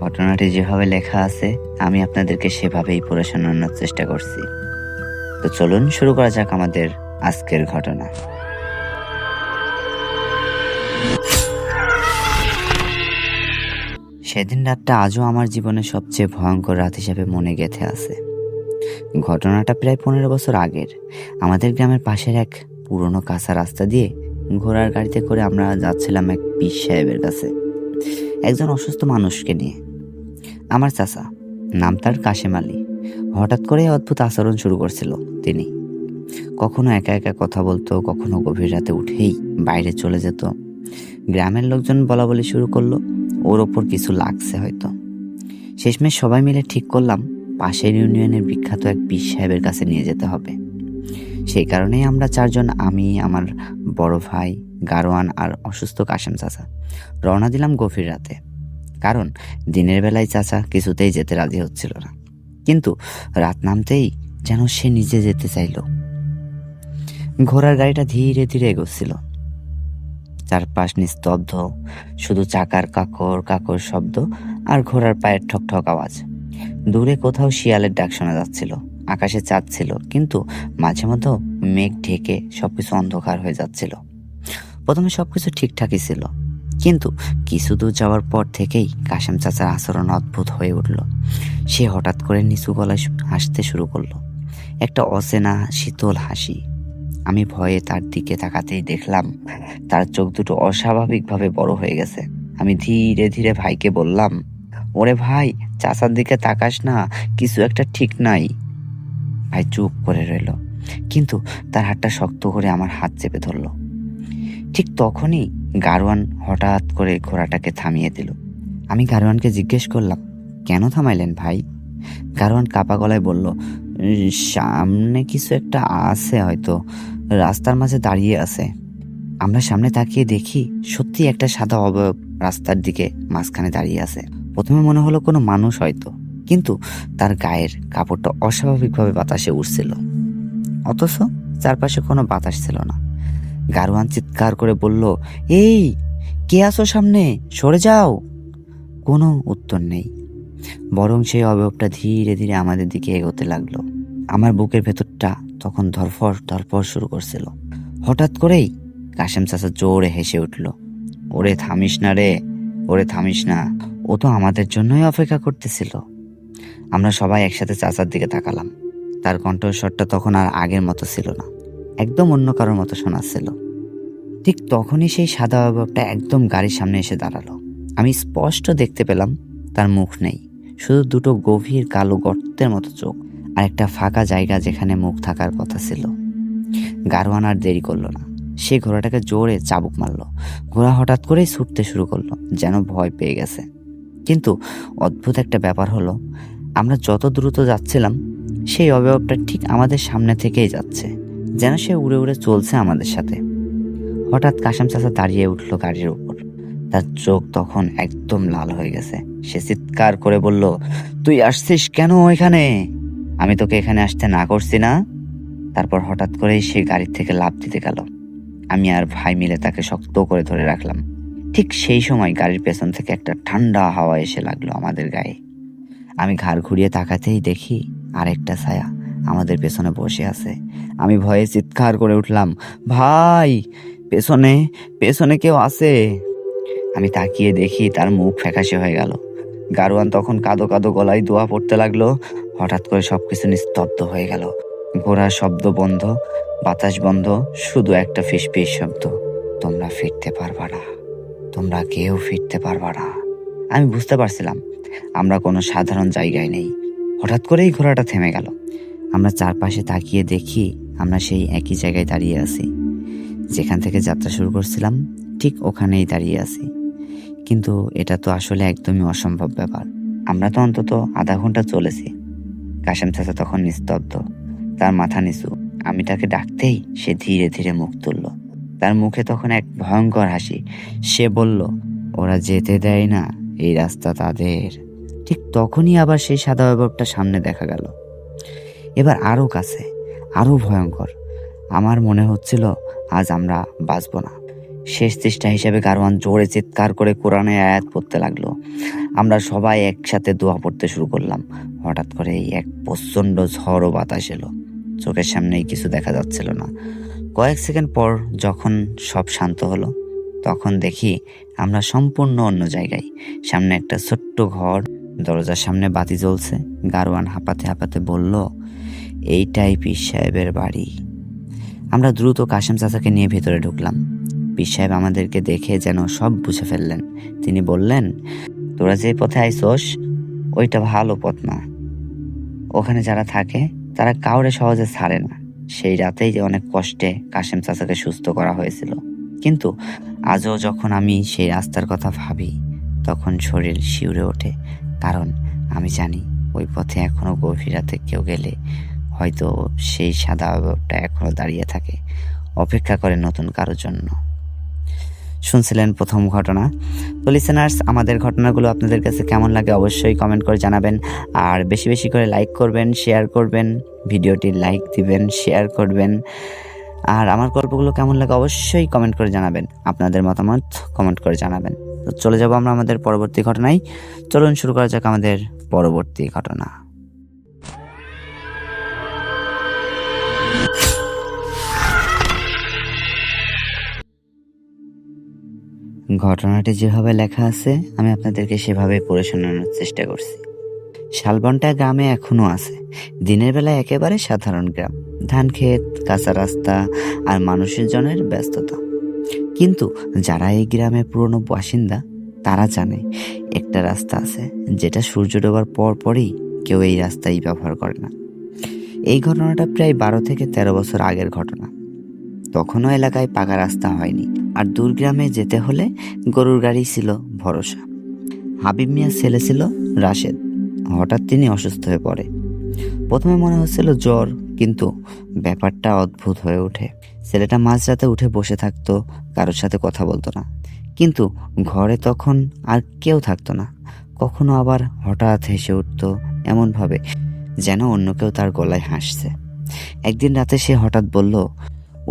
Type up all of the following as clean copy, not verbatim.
ঘটনাটি যেভাবে লেখা আছে আমি আপনাদেরকে সেভাবেই পড়ে শোনানোর চেষ্টা করছি। তো চলুন শুরু করা যাক আমাদের আজকের ঘটনা। সেদিন রাতটা আজও আমার জীবনের সবচেয়ে ভয়ঙ্কর রাত হিসেবে মনে গেঁথে আছে। ঘটনাটা প্রায় 15 বছর আগের। আমাদের গ্রামের পাশের এক পুরনো কাঁচা রাস্তা দিয়ে ঘোড়ার গাড়িতে করে আমরা যাচ্ছিলাম এক পীর সাহেবের কাছে, একজন অসুস্থ মানুষকে নিয়ে। আমার চাচা, নাম তার কাশেম আলী, হঠাৎ করে অদ্ভুত আচরণ শুরু করছিল। তিনি কখনো একা একা কথা বলতো, কখনো গভীর রাতে উঠেই বাইরে চলে যেত। গ্রামের লোকজন বলা বলি শুরু করলো ওর ওপর কিছু লাগছে হয়তো। শেষমেশ সবাই মিলে ঠিক করলাম পাশের ইউনিয়নের বিখ্যাত এক পীর সাহেবের কাছে নিয়ে যেতে হবে। সেই কারণেই আমরা চারজন, আমি, আমার বড় ভাই গারোয়ান আর অসুস্থ কাশেম চাচা, রওনা দিলাম গভীর রাতে। কারণ দিনের বেলায় চাচা কিছুতেই যেতে রাজি হচ্ছিল না, কিন্তু রাত নামতেই যেন সে নিজে যেতে চাইল। ঘোড়ার গাড়িটা ধীরে ধীরে এগোচ্ছিল। চারপাশ নিস্তব্ধ, শুধু চাকার কাকর কাকর শব্দ আর ঘোড়ার পায়ের ঠক ঠক আওয়াজ। দূরে কোথাও শিয়ালের ডাক শোনা যাচ্ছিল। আকাশে চাঁদ ছিল, কিন্তু মাঝে মধ্যে মেঘ ঢেকে সবকিছু অন্ধকার হয়ে যাচ্ছিল। প্রথমে সবকিছু ঠিকঠাকই ছিল, কিন্তু কিছু দূর যাওয়ার পর থেকেই কাশেম চাচার আচরণ অদ্ভুত হয়ে উঠল। সে হঠাৎ করে নিচু গলায় হাসতে শুরু করলো, একটা অচেনা শীতল হাসি। আমি ভয়ে তার দিকে তাকাতেই দেখলাম তার চোখ দুটো অস্বাভাবিকভাবে বড় হয়ে গেছে। আমি ধীরে ধীরে ভাইকে বললাম, ওরে ভাই, চাচার দিকে তাকাস না, কিছু একটা ঠিক নাই। ভাই চুপ করে রইল, কিন্তু তার হাতটা শক্ত করে আমার হাত চেপে ধরলো। ঠিক তখনই গারোয়ান হঠাৎ করে ঘোড়াটাকে থামিয়ে দিল। আমি গারোয়ানকে জিজ্ঞেস করলাম, কেন থামাইলেন ভাই? গারোয়ান কাপা গলায় বলল, সামনে কিছু একটা আছে, হয়তো রাস্তার মাঝে দাঁড়িয়ে আছে। আমরা সামনে তাকিয়ে দেখি সত্যি একটা সাদা অবয়ব রাস্তার দিকে মাঝখানে দাঁড়িয়ে আছে। প্রথমে মনে হলো কোনো মানুষ হয়তো, কিন্তু তার গায়ের কাপড়টা অস্বাভাবিকভাবে বাতাসে উড়ছিল, অথচ চারপাশে কোনো বাতাস ছিল না। গারোয়ান চিৎকার করে বলল, এই কে আছো সামনে, সরে যাও। কোনো উত্তর নেই, বরং সেই অবয়বটা ধীরে ধীরে আমাদের দিকে এগোতে লাগলো। আমার বুকের ভেতরটা তখন ধরফর ধরফর শুরু করছিল। হঠাৎ করেই কাশেম চাচা জোরে হেসে উঠল, ওরে থামিস না রে, ওরে থামিস না, ও তো আমাদের জন্যই অপেক্ষা করতেছিল। আমরা সবাই একসাথে চাচার দিকে তাকালাম। তার কণ্ঠস্বরটা তখন আর আগের মতো ছিল না, একদম অন্য কারোর মতো শোনাচ্ছিল। ঠিক তখনই সেই সাদা অবয়বটা একদম গাড়ির সামনে এসে দাঁড়ালো। আমি স্পষ্ট দেখতে পেলাম তার মুখ নেই, শুধু দুটো গভীর কালো গর্তের মতো চোখ আর একটা ফাঁকা জায়গা যেখানে মুখ থাকার কথা ছিল। গারোয়ান আর দেরি করলো না, সে ঘোড়াটাকে জোরে চাবুক মারলো। ঘোড়া হঠাৎ করেই ছুটতে শুরু করলো, যেন ভয় পেয়ে গেছে। কিন্তু অদ্ভুত একটা ব্যাপার হলো, আমরা যত দ্রুত যাচ্ছিলাম সেই অবয়বটা ঠিক আমাদের সামনে থেকেই যাচ্ছে, যেন সে উড়ে উড়ে চলছে আমাদের সাথে। হঠাৎ কাশেম চাচা দাঁড়িয়ে উঠলো গাড়ির উপর। তার চোখ তখন একদম লাল হয়ে গেছে। সে চিৎকার করে বলল, তুই আসছিস কেন এখানে? আমি তোকে এখানে আসতে না করছি না? তারপর হঠাৎ করেই সে গাড়ির থেকে লাফ দিতে গেল। আমি আর ভাই মিলে তাকে শক্ত করে ধরে রাখলাম। ঠিক সেই সময় গাড়ির পেছন থেকে একটা ঠান্ডা হাওয়া এসে লাগলো আমাদের গায়ে। আমি ঘাড় ঘুরিয়ে তাকাতেই দেখি আরেকটা ছায়া আমাদের পেছনে বসে আছে। আমি ভয়ে চিৎকার করে উঠলাম, ভাই, পেছনে পেছনে কেউ আছে। আমি তাকিয়ে দেখি তার মুখ ফ্যাকাশে হয়ে গেল। গারোয়ান তখন কাঁদো কাঁদো গলায় দোয়া পড়তে লাগলো। হঠাৎ করে সবকিছু নিস্তব্ধ হয়ে গেল। ঘোড়ার শব্দ বন্ধ, বাতাস বন্ধ, শুধু একটা ফিসফিস শব্দ, তোমরা ফিরতে পারবা না, তোমরা কেউ ফিরতে পারবা না। আমি বুঝতে পারছিলাম আমরা কোনো সাধারণ জায়গায় নেই। হঠাৎ করেই ঘোড়াটা থেমে গেল। আমরা চারপাশে তাকিয়ে দেখি আমরা সেই একই জায়গায় দাঁড়িয়ে আছি, যেখান থেকে যাত্রা শুরু করছিলাম ঠিক ওখানেই দাঁড়িয়ে আছি। কিন্তু এটা তো আসলে একদমই অসম্ভব ব্যাপার। আমরা তো অন্তত আধা ঘন্টা চলেছি। কাশেম চাচা তখন নিস্তব্ধ, তার মাথা নিচু। আমি তাকে ডাকতেই সে ধীরে ধীরে মুখ তুলল। তার মুখে তখন এক ভয়ঙ্কর হাসি। সে বলল, ওরা যেতে দেয় না, এই রাস্তা তাদের। ঠিক তখনই আবার সেই সাদা অবয়বটা সামনে দেখা গেল, এবার আরো কাছে, আরো ভয়ঙ্কর। আমার মনে হচ্ছিল আজ আমরা বাঁচব না। শেষ চেষ্টা হিসেবে গারওয়ান জোরে চিৎকার করে কোরআনের আয়াত পড়তে লাগলো। আমরা সবাই একসাথে দোয়া পড়তে শুরু করলাম। হঠাৎ করে এক প্রচণ্ড ঝড় ও বাতাস এলো। চোখের সামনেই কিছু দেখা যাচ্ছিল না। কয়েক সেকেন্ড পর যখন সব শান্ত হলো, তখন দেখি আমরা সম্পূর্ণ অন্য জায়গায়। সামনে একটা ছোট্ট ঘর, দরজার সামনে বাতি জ্বলছে। গারওয়ান হাঁপাতে হাঁপাতে বলল, এইটাই পীর সাহেবের বাড়ি। আমরা দ্রুত কাশেম চাচাকে নিয়ে ভেতরে ঢুকলাম। পীর সাহেব আমাদেরকে দেখে যেন সব বুঝে ফেললেন। তিনি বললেন, তোরা যে পথে আইসোস ওইটা ভালো পথ না। ওখানে যারা থাকে তারা কাউরে সহজে ছাড়ে না। সেই রাতেই যে অনেক কষ্টে কাশেম চাচাকে সুস্থ করা হয়েছিল। কিন্তু আজও যখন আমি সেই রাস্তার কথা ভাবি, তখন শরীর শিউরে ওঠে। কারণ আমি জানি ওই পথে এখনো গভীর রাতে কেউ গেলে হয়তো সেই সাদা অভাবটা এখনো দাঁড়িয়ে থাকে, অপেক্ষা করে নতুন কারোর জন্য। শুনছিলেন প্রথম ঘটনা। তো লিসেনার্স, আমাদের ঘটনাগুলো আপনাদের কাছে কেমন লাগে অবশ্যই কমেন্ট করে জানাবেন। আর বেশি বেশি করে লাইক করবেন, শেয়ার করবেন, ভিডিওটি লাইক দিবেন, শেয়ার করবেন। আর আমার গল্পগুলো কেমন লাগে অবশ্যই কমেন্ট করে জানাবেন। আপনাদের মতামত কমেন্ট করে জানাবেন। তো চলে যাব আমরা আমাদের পরবর্তী ঘটনায়। চলুন শুরু করা যাক আমাদের পরবর্তী ঘটনা। ঘটনাটি যেভাবে লেখা আছে আমি আপনাদেরকে সেভাবে পড়ে শোনানোর চেষ্টা করছি। শালবনটা গ্রামে এখনো আছে। দিনের বেলা একেবারে সাধারণ গ্রাম, ধান ক্ষেত, কাঁচা রাস্তা আর মানুষের জনের ব্যস্ততা। কিন্তু যারা এই গ্রামের পুরনো বাসিন্দা তারা জানে একটা রাস্তা আছে যেটা সূর্য ডোবার পর পরই কেউ এই রাস্তাই ব্যবহার করে না। এই ঘটনাটা প্রায় 12 থেকে 13 বছর আগের ঘটনা। তখনও এলাকায় পাকা রাস্তা হয়নি, আর দূর গ্রামে যেতে হলে গরুর গাড়ি ছিল ভরসা। হাবিব মিয়ার ছেলে ছিল রাশেদ। হঠাৎ তিনি অসুস্থ হয়ে পড়ে। প্রথমে মনে হচ্ছিল জ্বর, কিন্তু ব্যাপারটা অদ্ভুত হয়ে ওঠে। ছেলেটা মাঝরাতে উঠে বসে থাকতো, কারোর সাথে কথা বলতো না। কিন্তু ঘরে তখন আর কেউ থাকতো না। কখনো আবার হঠাৎ হেসে উঠতো এমনভাবে যেন অন্য কেউ তার গলায় হাসছে। একদিন রাতে সে হঠাৎ বলল,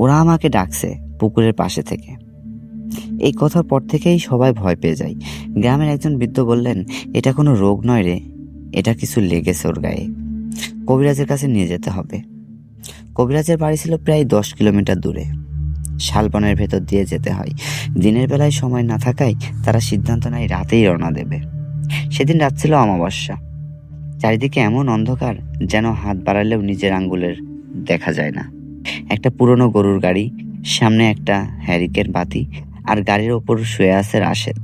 ওরা আমাকে ডাকছে পুকুরের পাশে থেকে। এই কথার পর থেকেই সবাই ভয় পেয়ে যায়। গ্রামের একজন বৃদ্ধ বললেন, এটা কোনো রোগ নয় রে, এটা কিছু লেগেছে ওর গায়ে, কবিরাজের কাছে নিয়ে যেতে হবে। কবিরাজের বাড়ি ছিল প্রায় 10 কিলোমিটার দূরে। শালবনের ভেতর দিয়ে যেতে হয়। দিনের বেলায় সময় না থাকায় তারা সিদ্ধান্ত নেয় রাতেই রওনা দেবে। সেদিন রাত ছিল অমাবস্যা। চারিদিকে এমন অন্ধকার যেন হাত বাড়ালেও নিজের আঙ্গুলের দেখা যায় না। একটা পুরনো গরুর গাড়ি, সামনে একটা হ্যারিকেন বাতি, আর গাড়ির ওপর শুয়ে আছে রাশেদ।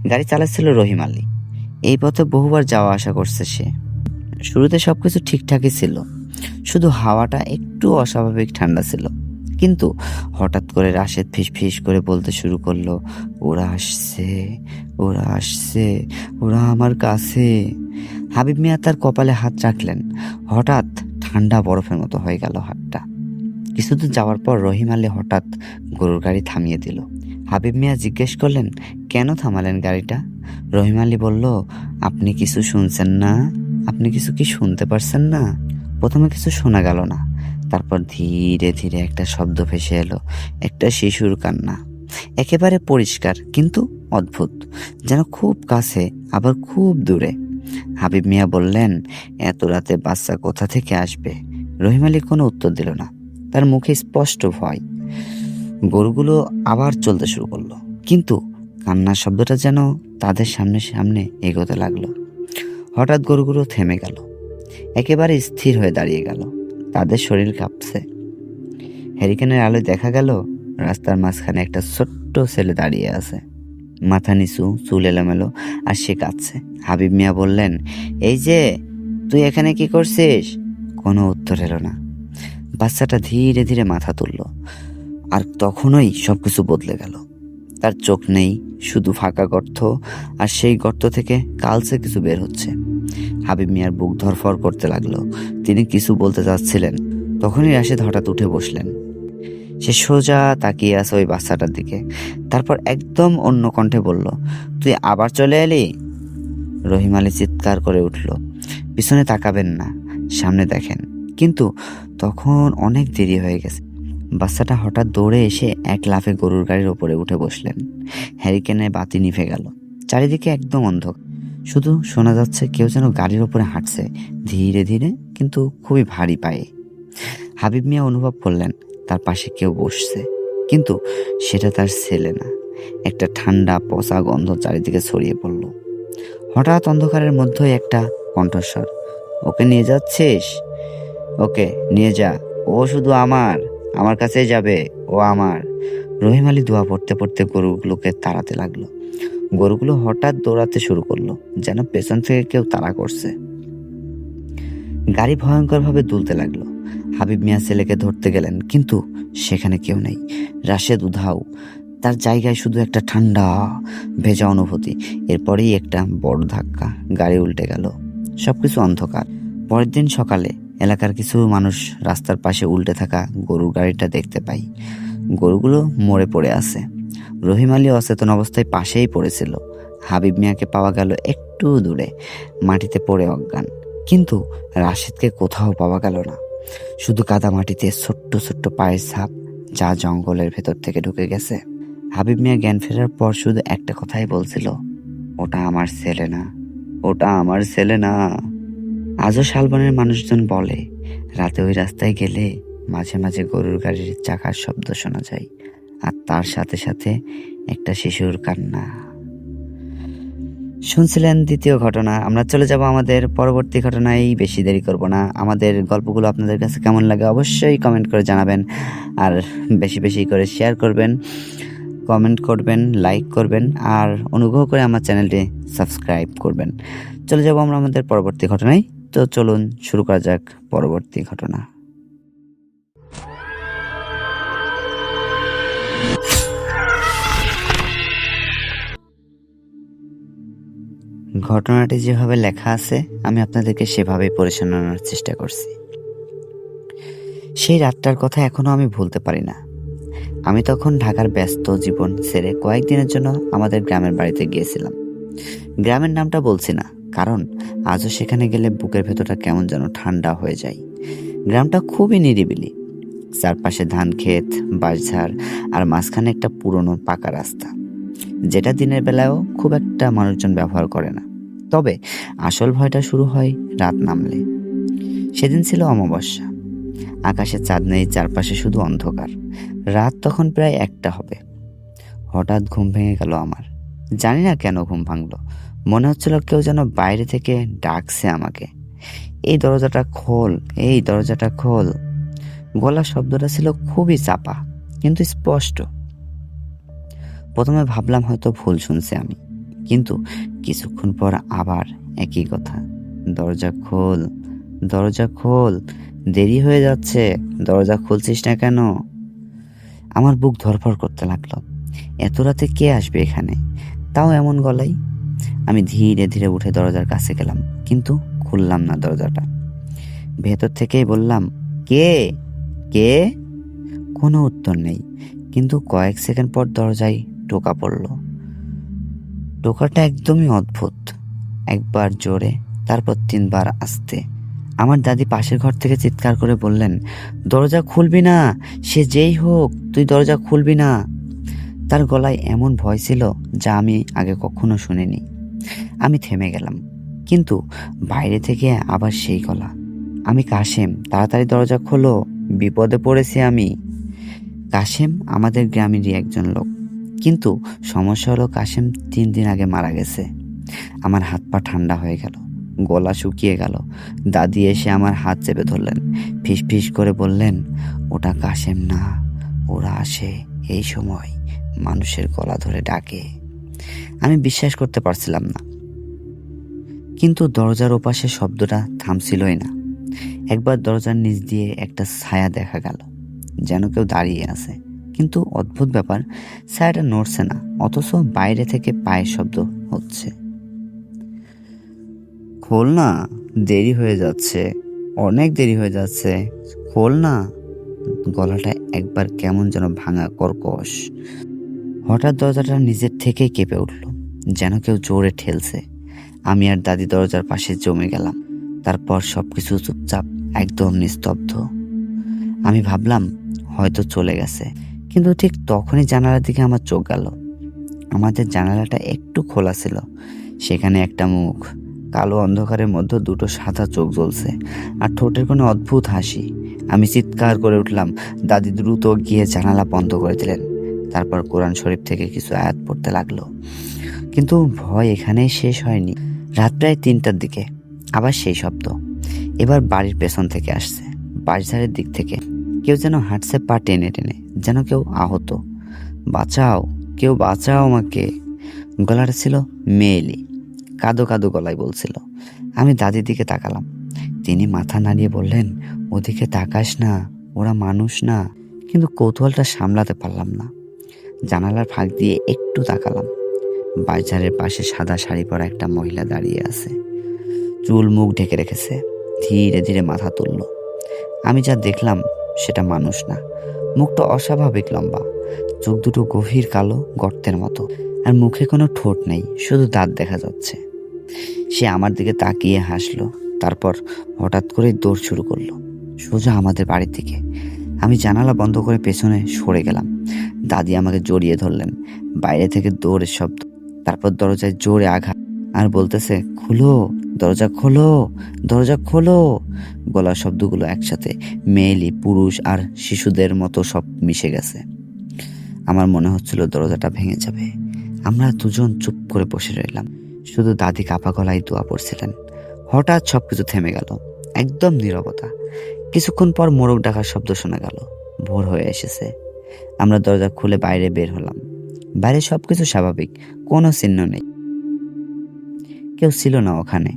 গাড়ি চালাচ্ছিল রহিম আলী। এই পথে বহুবার যাওয়া আসা করছে সে। শুরুতে সবকিছু ঠিকঠাকই ছিল, শুধু হাওয়াটা একটু অস্বাভাবিক ঠান্ডা ছিল। কিন্তু হঠাৎ করে রাশেদ ফিস করে বলতে শুরু করলো, ওরা আসছে, ওরা আসছে, ওরা আমার কাছে। হাবিব মিয়া তার কপালে হাত রাখলেন। হঠাৎ ঠান্ডা বরফের মতো হয়ে গেল হাতটা। কিছুদূর যাওয়ার পর রহিম আলী হঠাৎ গরুর গাড়ি থামিয়ে দিল। হাবিব মিয়া জিজ্ঞেস করলেন, কেন থামালেন গাড়িটা? রহিম আলী বলল, আপনি কিছু শুনছেন না? আপনি কিছু কি শুনতে পারছেন না? প্রথমে কিছু শোনা গেল না, তারপর ধীরে ধীরে একটা শব্দ ভেসে এলো, একটা শিশুর কান্না। একেবারে পরিষ্কার, কিন্তু অদ্ভুত, যেন খুব কাছে আবার খুব দূরে। হাবিব মিয়া বললেন, এত রাতে বাচ্চা কোথা থেকে আসবে? রহিম আলী কোনো উত্তর দিল না। তার মুখে স্পষ্ট ভয়। গরুগুলো আবার চলতে শুরু করলো, কিন্তু কান্নার শব্দটা যেন তাদের সামনে সামনে এগোতে লাগলো। হঠাৎ গরুগুলো থেমে গেল, একেবারে স্থির হয়ে দাঁড়িয়ে গেল। তাদের শরীর কাঁপছে। হ্যারিকেনের আলোয় দেখা গেল রাস্তার মাঝখানে একটা ছোট্ট ছেলে দাঁড়িয়ে আছে, মাথা নিচু, চুল এলোমেলো, আর সে কাঁদছে। হাবিব মিয়া বললেন, এই যে, তুই এখানে কি করছিস? কোনো উত্তর এলো না। বাচ্চাটা ধীরে ধীরে মাথা তুলল, আর তখনই সবকিছু বদলে গেল। তার চোখ নেই, শুধু ফাঁকা গর্ত, আর সেই গর্ত থেকে কালচে কিছু বের হচ্ছে। হাবিব মিয়ার বুক ধরফর করতে লাগলো। তিনি কিছু বলতে চাচ্ছিলেন, তখনই রাশেদ হঠাৎ উঠে বসলেন। সে সোজা তাকিয়ে আছে ওই বাচ্চাটার দিকে। তারপর একদম অন্য কণ্ঠে বলল, তুই আবার চলে এলি? রহিম আলী চিৎকার করে উঠল, পিছনে তাকাবেন না, সামনে দেখেন। কিন্তু তখন অনেক দেরি হয়ে গেছে। বাচ্চাটা হঠাৎ দৌড়ে এসে এক লাফে গরুর গাড়ির ওপরে উঠে বসলেন। হ্যারিকেনের বাতি নিভে গেল, চারিদিকে একদম অন্ধকার। শুধু শোনা যাচ্ছে কেউ যেন গাড়ির ওপরে হাঁটছে, ধীরে ধীরে কিন্তু খুবই ভারী পায়ে। হাবিব মিয়া অনুভব করলেন তার পাশে কেউ বসছে, কিন্তু সেটা তার ছেলে না। একটা ঠান্ডা পচা গন্ধ চারিদিকে ছড়িয়ে পড়ল। হঠাৎ অন্ধকারের মধ্যেই একটা কণ্ঠস্বর, ওকে নিয়ে যাচ্ছিস? ওকে নিয়ে যা, ও শুধু আমার কাছেই যাবে, ও আমার। রহিম আলী দোয়া পড়তে পড়তে গরুগুলোকে তাড়াতে লাগলো। গরুগুলো হঠাৎ দৌড়াতে শুরু করলো, যেন পেছন থেকে কেউ তাড়া করছে। গাড়ি ভয়ঙ্করভাবে দুলতে লাগলো। হাবিব মিয়া ছেলেকে ধরতে গেলেন, কিন্তু সেখানে কেউ নেই। রাশেদ উধাও, তার জায়গায় শুধু একটা ঠান্ডা ভেজা অনুভূতি। এরপরেই একটা বড় ধাক্কা, গাড়ি উল্টে গেল, সবকিছু অন্ধকার। পরের দিন সকালে এলাকার কিছু মানুষ রাস্তার পাশে উল্টে থাকা গরুর গাড়িটা দেখতে পাই। গরুগুলো মরে পড়ে আছে। রহিম আলী অচেতন অবস্থায় পাশেই পড়েছিল। হাবিব মিয়াকে পাওয়া গেল একটু দূরে, মাটিতে পড়ে অজ্ঞান। কিন্তু রাশেদকে কোথাও পাওয়া গেল না, শুধু কাদা মাটিতে ছোট্ট ছোট্ট পায়ের ছাপ, যা জঙ্গলের ভেতর থেকে ঢুকে গেছে। হাবিব মিয়া জ্ঞান ফেরার পর শুধু একটা কথাই বলছিল, ওটা আমার ছেলে না, ওটা আমার ছেলে না। আজও শালবনের মানুষজন বলে, রাতে ওই রাস্তায় গেলে মাঝে মাঝে গরুর গাড়ির চাকার শব্দ শোনা যায়, আর তার সাথে সাথে একটা শিশুর কান্না। শুনছিলেন দ্বিতীয় ঘটনা। আমরা চলে যাব আমাদের পরবর্তী ঘটনায়। বেশি দেরি করব না। আমাদের গল্পগুলো আপনাদের কাছে কেমন লাগে অবশ্যই কমেন্ট করে জানাবেন, আর বেশি বেশি করে শেয়ার করবেন, কমেন্ট করবেন, লাইক করবেন, আর অনুগ্রহ করে আমার চ্যানেলটি সাবস্ক্রাইব করবেন। চলে যাব আমরা আমাদের পরবর্তী ঘটনায়। তো চলুন শুরু করা যাক পরবর্তী ঘটনা। ঘটনাটি যেভাবে লেখা আছে আমি আপনাদেরকে সেভাবেই পড়ে শোনানোর চেষ্টা করছি। সেই রাতটার কথা এখনো আমি ভুলতে পারি না। আমি তখন ঢাকার ব্যস্ত জীবন ছেড়ে কয়েকদিনের জন্য আমাদের গ্রামের বাড়িতে গিয়েছিলাম। গ্রামের নামটা বলছি না, কারণ আজও সেখানে গেলে বুকের ভেতরটা কেমন যেন ঠান্ডা হয়ে যায়। গ্রামটা খুবই নিরিবিলি, চারপাশে ধান ক্ষেত, বাঁশঝাড়, আর মাঝখানে একটা পুরনো পাকা রাস্তা, যেটা দিনের বেলায়ও খুব একটা মানুষজন ব্যবহার করে না। তবে আসল ভয়টা শুরু হয় রাত নামলে। সেদিন ছিল অমাবস্যা, আকাশে চাঁদ নেই, চারপাশে শুধু অন্ধকার। রাত তখন প্রায় 1টা হবে। হঠাৎ ঘুম ভেঙে গেল আমার। জানি না কেন ঘুম ভাঙলো, মনে হচ্ছিল কেউ যেন বাইরে থেকে ডাকছে আমাকে, এই দরজাটা খোল, এই দরজাটা খোল। গলার শব্দটা ছিল খুবই চাপা কিন্তু স্পষ্ট। প্রথমে ভাবলাম হয়তো ভুল শুনছি আমি, কিন্তু কিছুক্ষণ পর আবার একই কথা, দরজা খোল, দরজা খোল, দেরি হয়ে যাচ্ছে, দরজা খুলছিস না কেন? আমার বুক ধড়ফড় করতে লাগলো। এত রাতে কে আসবে এখানে, তাও এমন গলাই? আমি ধীরে ধীরে উঠে দরজার কাছে গেলাম, কিন্তু খুললাম না দরজাটা। ভেতর থেকেই বললাম, কে কে? কোনো উত্তর নেই, কিন্তু কয়েক সেকেন্ড পর দরজায় টোকা পড়ল। টোকাটা একদমই অদ্ভুত, একবার জোরে, তারপর 3বার আস্তে। আমার দাদি পাশের ঘর থেকে চিৎকার করে বললেন, দরজা খুলবি না, সে যেই হোক, তুই দরজা খুলবি না। তার গলায় এমন ভয় ছিল যা আমি আগে কখনো শুনিনি। আমি থেমে গেলাম, কিন্তু বাইরে থেকে আবার সেই গলা, আমি কাশেম, তাড়াতাড়ি দরজা খোলো, বিপদে পড়েছি আমি। কাশেম আমাদের গ্রামেরই একজন লোক, কিন্তু সমস্যা হলো কাশেম 3 দিন আগে মারা গেছে। আমার হাত পা ঠান্ডা হয়ে গেল, গলা শুকিয়ে গেল। দাদি এসে আমার হাত চেপে ধরলেন, ফিস ফিস করে বললেন, ওটা কাশেম না, ওরা আসে এই সময়, মানুষের গলা ধরে ডাকে। আমি বিশ্বাস করতে পারছিলাম না, কিন্তু দরজার ওপাশে শব্দটা থামছিলই না। একবার দরজার নিচ দিয়ে একটা ছায়া দেখা গেল, যেন কেউ দাঁড়িয়ে আছে, কিন্তু অদ্ভুত ব্যাপার, ছায়াটা নড়ছে না, অথচ বাইরে থেকে পায়ের শব্দ হচ্ছে। খোল না, দেরি হয়ে যাচ্ছে, অনেক দেরি হয়ে যাচ্ছে, খোল না। গলাটা একবার কেমন যেন ভাঙা, কর্কশ। হঠাৎ দরজাটা নিজের থেকেই কেঁপে উঠল, যেন কেউ জোরে ঠেলছে। আমি আর দাদি দরজার পাশে জমে গেলাম। তারপর সবকিছু চুপচাপ, একদম নিস্তব্ধ। আমি ভাবলাম হয়তো চলে গেছে, কিন্তু ঠিক তখনই জানালার দিকে আমার চোখ গেল। আমাদের জানালাটা একটু খোলা ছিল, সেখানে একটা মুখ, কালো অন্ধকারের মধ্যে দুটো সাদা চোখ জ্বলছে আর ঠোঁটের কোনো অদ্ভুত হাসি। আমি চিৎকার করে উঠলাম। দাদি দ্রুত গিয়ে জানালা বন্ধ করে দিলেন, তারপর কোরআন শরীফ থেকে কিছু আয়াত পড়তে লাগলো। কিন্তু ভয় এখানেই শেষ হয়নি। রাত প্রায় 3টার দিকে আবার সেই শব্দ, এবার বাড়ির পেছন থেকে আসছে, বাঁশঝাড়ের দিক থেকে। কেউ যেন হাঁটছে পা টেনে টেনে, যেন কেউ আহত। বাঁচাও, কেউ বাঁচাও আমাকে। গলাটা ছিল মেয়েলি, কাদো কাদো গলায় বলছিল। আমি দাদির দিকে তাকালাম। তিনি মাথা নাড়িয়ে বললেন, ওদিকে তাকাস না, ওরা মানুষ না। কিন্তু কৌতূহলটা সামলাতে পারলাম না। জানালার ফাঁক দিয়ে একটু তাকালাম। বাজারের পাশে সাদা শাড়ি পরা একটা মহিলা দাঁড়িয়ে আছে, চুল মুখ ঢেকে রেখেছে, ধীরে ধীরে মাথা তুলল। আমি যা দেখলাম সেটা মানুষ না। মুখটা অস্বাভাবিক লম্বা, চোখ দুটো গভীর কালো গর্তের মতো, আর মুখে কোনো ঠোঁট নেই, শুধু দাঁত দেখা যাচ্ছে। সে আমার দিকে তাকিয়ে হাসলো, তারপর হঠাৎ করে দৌড় শুরু করলো, সোজা আমাদের বাড়ির দিকে। আমি জানালা বন্ধ করে পেছনে সরে গেলাম। দাদি আমাকে জড়িয়ে ধরলেন। বাইরে থেকে দৌড়ের শব্দ, তারপর দরজায় জোরে আঘাত, আর বলতেছে, খুলো, দরজা খোলো, দরজা খোলো। গলার শব্দগুলো একসাথে, মেয়েলি, পুরুষ আর শিশুদের মতো সব মিশে গেছে। আমার মনে হচ্ছিল দরজাটা ভেঙে যাবে। আমরা দুজন চুপ করে বসে রইলাম, শুধু দাদি কাপা গলায় দোয়া পড়ছিলেন। হঠাৎ সবকিছু থেমে গেল, একদম নীরবতা। কিছুক্ষণ পর মোরগ ডাকার শব্দ শোনা গেল। ভোর হয়ে এসেছে। আমরা দরজা খুলে বাইরে বের হলাম। বাইরে সবকিছু স্বাভাবিক, কোনো চিহ্ন নেই, কেউ ছিল না ওখানে।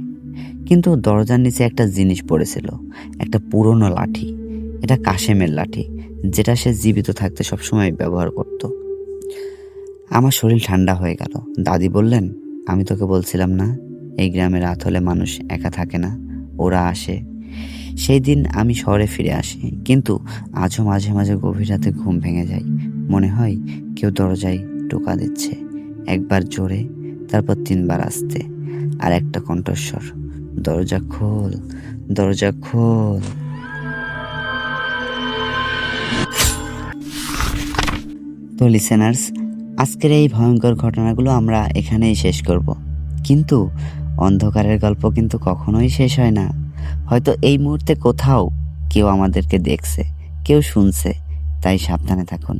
কিন্তু দরজার নিচে একটা জিনিস পড়েছিল, একটা পুরনো লাঠি। এটা কাশেমের লাঠি, যেটা সে জীবিত থাকতে সবসময় ব্যবহার করত। আমার শরীর ঠান্ডা হয়ে গেল। দাদি বললেন, আমি তোকে বলছিলাম না, এই গ্রামে রাত হলে মানুষ একা থাকে না, ওরা আসে। সেই দিন আমি শহরে ফিরে আসি, কিন্তু আজও মাঝে মাঝে গভীর রাতে ঘুম ভেঙে যায়। মনে হয় কেউ দরজায় টোকা দিচ্ছে, একবার জোরে, তারপর 3বার আস্তে, আর একটা কণ্ঠস্বর, দরজা খোল, দরজা খোল। তো লিসেনার্স, আজকের এই ভয়ঙ্কর ঘটনাগুলো আমরা এখানেই শেষ করব, কিন্তু অন্ধকারের গল্প কিন্তু কখনোই শেষ হয় না। হয়তো এই মুহূর্তে কোথাও কেউ আমাদেরকে দেখছে, কেউ শুনছে, তাই সাবধানে থাকুন।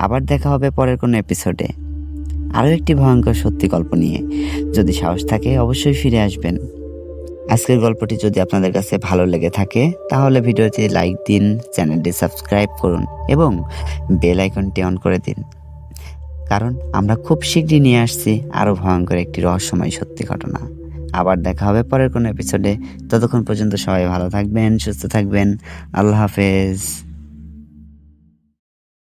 আবার দেখা হবে পরের কোনো এপিসোডে আরও একটি ভয়ঙ্কর সত্যি গল্প নিয়ে। যদি সাহস থাকে অবশ্যই ফিরে আসবেন। আজকের গল্পটি যদি আপনাদের কাছে ভালো লেগে থাকে তাহলে ভিডিওটি লাইক দিন, চ্যানেলটি সাবস্ক্রাইব করুন এবং বেল আইকনটি অন করে দিন, কারণ আমরা খুব শীঘ্রই নিয়ে আসছি আরও ভয়ঙ্কর একটি রহস্যময় সত্যি ঘটনা। আবার দেখা হবে পরের কোনো এপিসোডে। ততক্ষণ পর্যন্ত সবাই ভালো থাকবেন, সুস্থ থাকবেন। আল্লাহ হাফেজ।